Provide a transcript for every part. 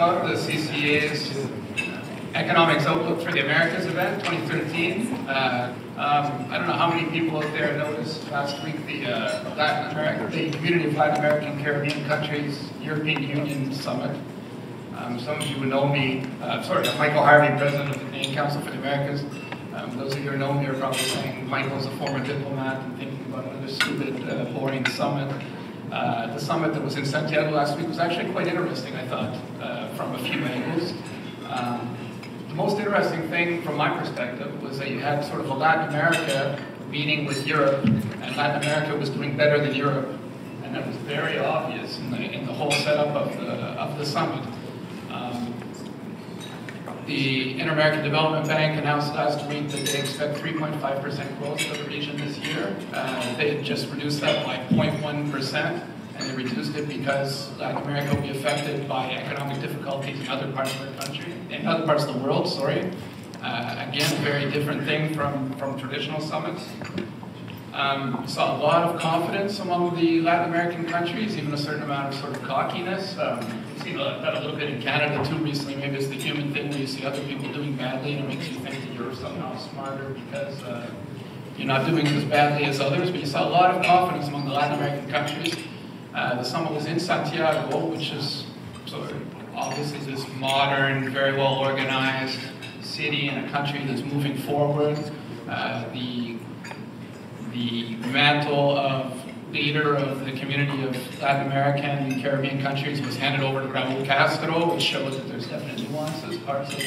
about the CCA's Economics Outlook for the Americas event 2013. I don't know how many people out there noticed last week the the Community of Latin American Caribbean Countries European Union Summit. Some of you would know me, I'm Michael Harvey, President of the Canadian Council for the Americas. Those of you who know me are probably saying Michael's a former diplomat and thinking about another stupid, boring summit. The summit that was in Santiago last week was actually quite interesting, I thought, from a few angles. The most interesting thing from my perspective was that you had sort of a Latin America meeting with Europe, and Latin America was doing better than Europe, and that was very obvious in the whole setup of the summit. The Inter-American Development Bank announced last week that they expect 3.5% growth for the region this year. They had just reduced that by 0.1%, and they reduced it because Latin America will be affected by economic difficulties in other parts of the country, in other parts of the world, sorry. Again, a very different thing from traditional summits. We saw a lot of confidence among the Latin American countries, even a certain amount of sort of cockiness. We've seen that a little bit in Canada too recently. Maybe it's the human thing where you see other people doing badly and it makes you think that you're somehow smarter because you're not doing as badly as others. But you saw a lot of confidence among the Latin American countries. The summit was in Santiago, which is sort of obviously this modern, very well organized city and a country that's moving forward. The mantle of leader of the community of Latin American and Caribbean countries was handed over to Raul Castro, which shows that there's definite nuances. Parts of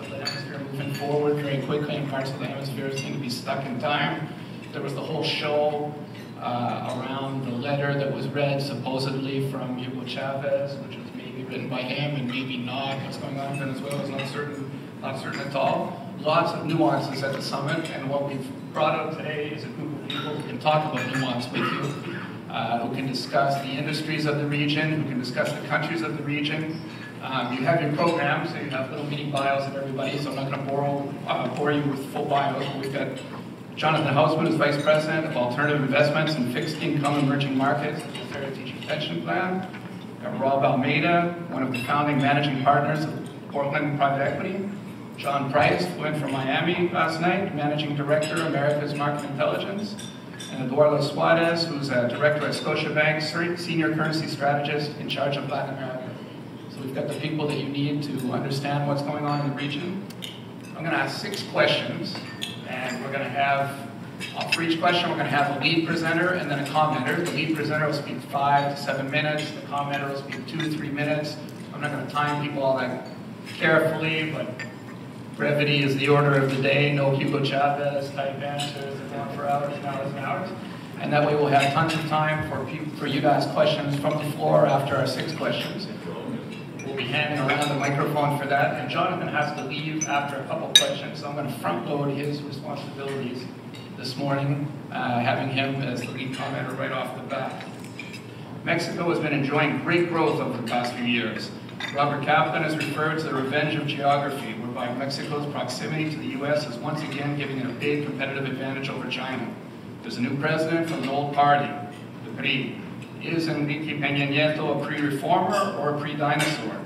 the hemisphere moving forward very quickly, and parts of the hemisphere seem to be stuck in time. There was the whole show around the letter that was read supposedly from Hugo Chavez, which was maybe written by him and maybe not. What's going on in Venezuela is not certain at all. Lots of nuances at the summit, and what we've brought out today is a group of people who can talk about nuance with you, who can discuss the industries of the region, who can discuss the countries of the region. You have your program, so you have little mini bios of everybody, so I'm not going to bore you with full bios. We've got Jonathan Hausman, who's Vice President of Alternative Investments and Fixed Income Emerging Markets at the Heritage Pension Plan. We've got Rob Almeida, one of the founding managing partners of Portland Private Equity. John Price went from Miami last night, Managing Director, America's Market Intelligence. And Eduardo Suarez, who's a Director at Scotiabank, Senior Currency Strategist in charge of Latin America. So we've got the people that you need to understand what's going on in the region. I'm going to ask 6 questions, and we're going to have, for each question, we're going to have a lead presenter and then a commenter. The lead presenter will speak 5 to 7 minutes. The commenter will speak 2 to 3 minutes. I'm not going to time people all that carefully, but brevity is the order of the day. No Hugo Chavez type answers that go on for hours and hours and hours. And that way we'll have tons of time for you to ask questions from the floor after our 6 questions. We'll be handing around the microphone for that. And Jonathan has to leave after a couple questions, so I'm going to front load his responsibilities this morning, having him as the lead commenter right off the bat. Mexico has been enjoying great growth over the past few years. Robert Kaplan has referred to the revenge of geography, whereby Mexico's proximity to the U.S. is once again giving it a big competitive advantage over China. There's a new president from an old party, the PRI. Is Enrique Peña Nieto a pre-reformer or a pre-dinosaur?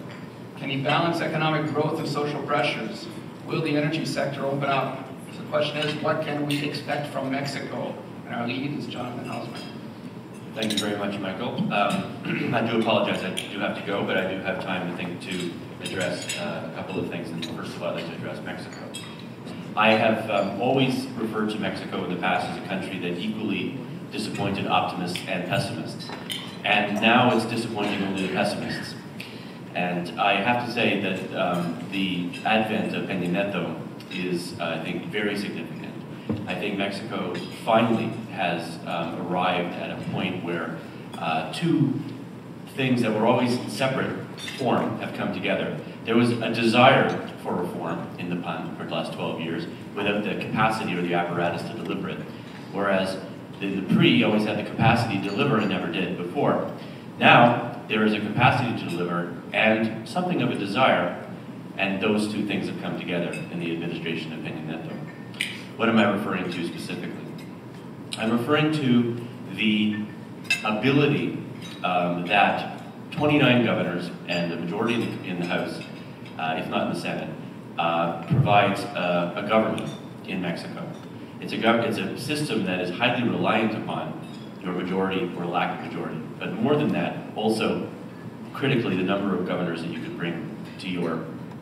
Can he balance economic growth and social pressures? Will the energy sector open up? So the question is, what can we expect from Mexico? And our lead is Jonathan Hausman. Thank you very much, Michael. I do apologize, I do have to go, but I do have time, I think, to address a couple of things. And first of all, I'd like to address Mexico. I have always referred to Mexico in the past as a country that equally disappointed optimists and pessimists. And now it's disappointing only the pessimists. And I have to say that the advent of Peña Nieto is, I think, very significant. I think Mexico finally has arrived at a point where 2 things that were always in separate form have come together. There was a desire for reform in the PAN for the last 12 years without the capacity or the apparatus to deliver it, whereas the PRI always had the capacity to deliver and never did before. Now, there is a capacity to deliver and something of a desire, and those 2 things have come together in the administration of Peña Nieto. What am I referring to specifically? I'm referring to the ability that 29 governors and the majority in the House, if not in the Senate, provides a government in Mexico. It's a system that is highly reliant upon your majority or lack of majority. But more than that, also critically, the number of governors that you could bring to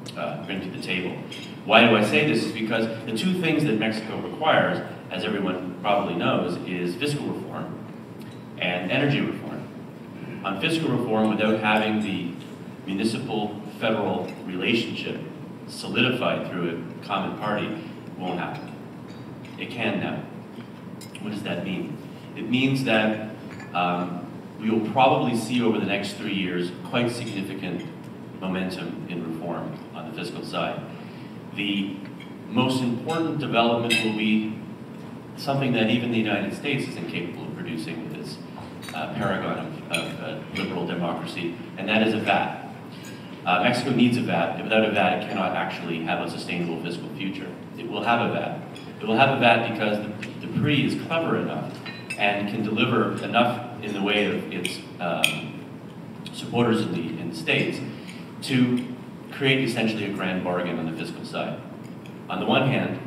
the table. Why do I say this? Is because the two things that Mexico requires, as everyone probably knows, is fiscal reform and energy reform. On fiscal reform, without having the municipal-federal relationship solidified through a common party, won't happen. It can now. What does that mean? It means that we will probably see over the next 3 years quite significant momentum in reform on the fiscal side. The most important development will be something that even the United States is incapable of producing with its paragon of liberal democracy, and that is a VAT. Mexico needs a VAT. Without a VAT, it cannot actually have a sustainable fiscal future. It will have a VAT. It will have a VAT because the PRI is clever enough and can deliver enough in the way of its supporters in the States to create essentially a grand bargain on the fiscal side. On the one hand,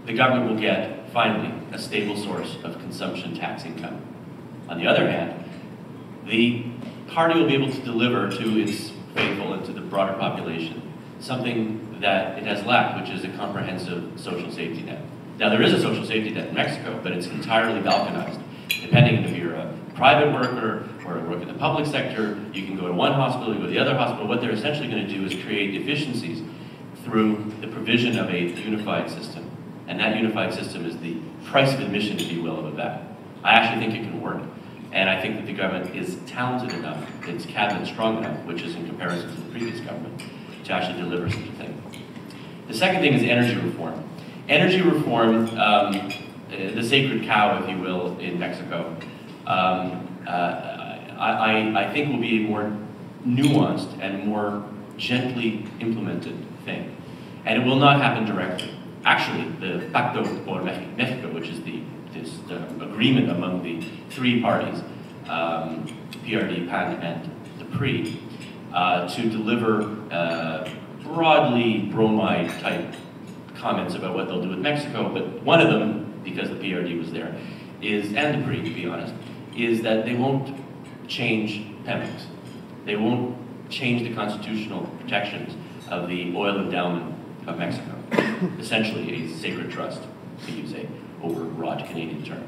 the government will get, finally, a stable source of consumption tax income. On the other hand, the party will be able to deliver to its faithful and to the broader population something that it has lacked, which is a comprehensive social safety net. Now, there is a social safety net in Mexico, but it's entirely balkanized. Depending if you're a private worker or work in the public sector, you can go to one hospital, you go to the other hospital. What they're essentially going to do is create efficiencies through the provision of a unified system. And that unified system is the price of admission, if you will, of a VAT. I actually think it can work. And I think that the government is talented enough, its cabinet strong enough, which is in comparison to the previous government, to actually deliver such a thing. The second thing is energy reform. Energy reform, the sacred cow, if you will, in Mexico, I think will be a more nuanced and more gently implemented thing. And it will not happen directly. Actually, the Pacto por Mexico, which is this agreement among the three parties, PRD, PAN, and the PRI, to deliver broadly bromide-type comments about what they'll do with Mexico, but one of them, because the PRD was there, and the PRI, to be honest, is that they won't change Pemex. They won't change the constitutional protections of the oil endowment of Mexico, essentially a sacred trust, to use a overwrought Canadian term.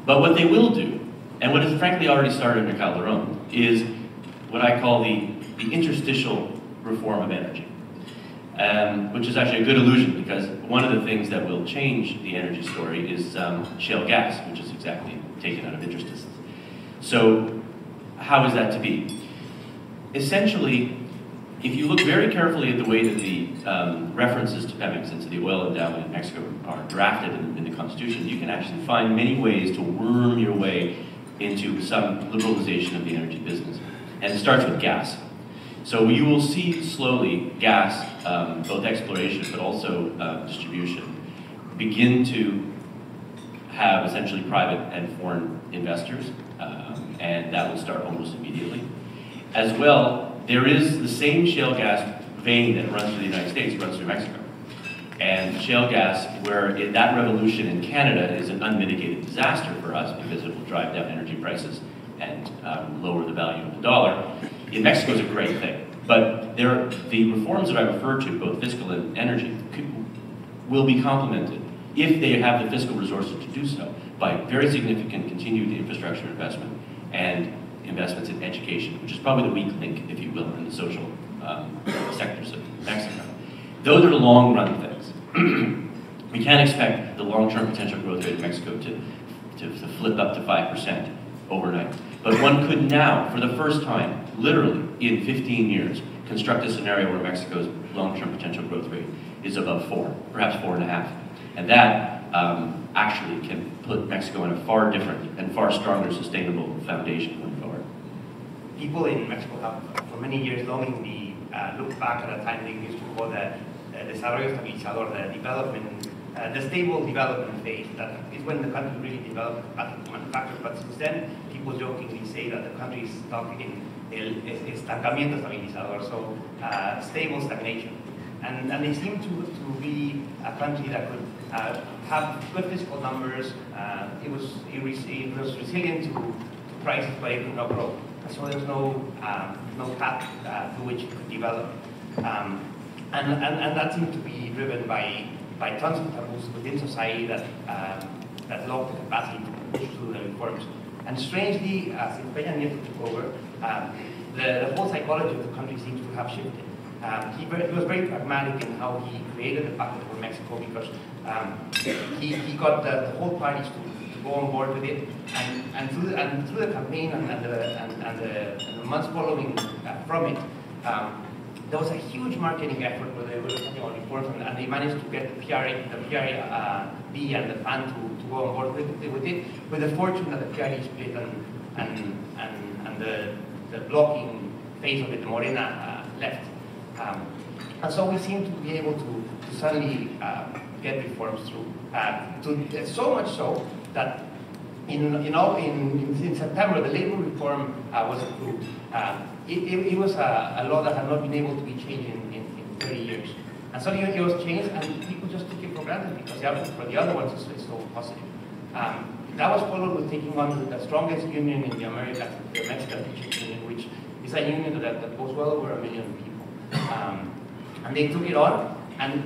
But what they will do, and what has frankly already started under Calderon, is what I call the interstitial reform of energy, which is actually a good illusion, because one of the things that will change the energy story is shale gas, which is exactly taken out of interstices. So how is that to be? Essentially, if you look very carefully at the way that the references to Pemex and to the oil endowment in Mexico are drafted in the Constitution, you can actually find many ways to worm your way into some liberalization of the energy business. And it starts with gas. So you will see slowly gas, both exploration but also distribution, begin to have essentially private and foreign investors, and that will start almost immediately. As well, there is the same shale gas vein that runs through the United States, runs through Mexico. And shale gas, where that revolution in Canada is an unmitigated disaster for us because it will drive down energy prices and lower the value of the dollar, in Mexico is a great thing. But the reforms that I referred to, both fiscal and energy, will be complemented if they have the fiscal resources to do so by very significant continued infrastructure investment and investments in education, which is probably the weak link, if you will, in the social sectors of Mexico. Those are the long-run things. We can't expect the long-term potential growth rate of Mexico to flip up to 5% overnight. But one could now, for the first time, literally in 15 years, construct a scenario where Mexico's long-term potential growth rate is above 4, perhaps 4.5. And that actually can put Mexico in a far different and far stronger sustainable foundation going forward. People in Mexico have, for many years, longingly looked back at a time they used to call the desarrollo estabilizador, the development, the stable development phase. That is when the country really developed as a manufacturer. But since then, people jokingly say that the country is stuck in estancamiento estabilizador, so stable stagnation. And they seem to be a country that could have good fiscal numbers. It was resilient to prices, but it could not grow. So there's no path through which it could develop. And that seemed to be driven by tons of taboos within society that locked the capacity to push through the reforms. And strangely, since Peña Nieto took over, the whole psychology of the country seems to have shifted. He was very pragmatic in how he created the Pacto for Mexico, because he got the whole parties to go on board with it, and through the campaign and the months following from it, there was a huge marketing effort where they were talking about reforms, and they managed to get the PRD and the PAN to go on board with it, with the fortune that the PRD split and the blocking phase of it, the Morena left. And so we seem to be able to suddenly get reforms through. So much so that in September the labor reform was approved. It was a law that had not been able to be changed in 30 years. And suddenly it was changed, and people just took it for granted because the outlook for the other ones is so positive. That was followed with taking on the strongest union in the Americas, the Mexican Teachers Union, which is a union that goes well over 1 million people. And they took it on and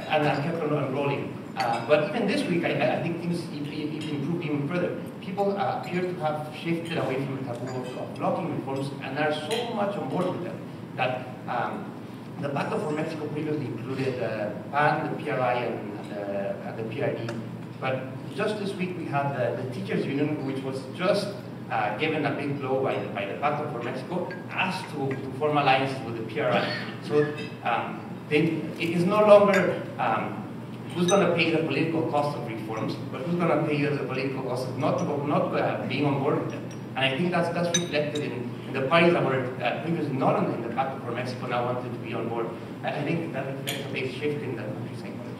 kept on rolling. But even this week, I think things improved even further. People appear to have shifted away from the taboo of blocking reforms and are so much on board with them that the Pacto for Mexico previously included the PAN, the PRI, and the PRD. But just this week, we had the Teachers Union, which was just given a big blow by the Pacto for Mexico, asked to form alliances with the PRI. So it is no longer who's going to pay the political cost of reforms, but who's going to pay the political cost of not being on board with them. And I think that's reflected in the parties that were previously not in the Pacto for Mexico now wanted to be on board. I think that reflects a big shift in the country's psychology.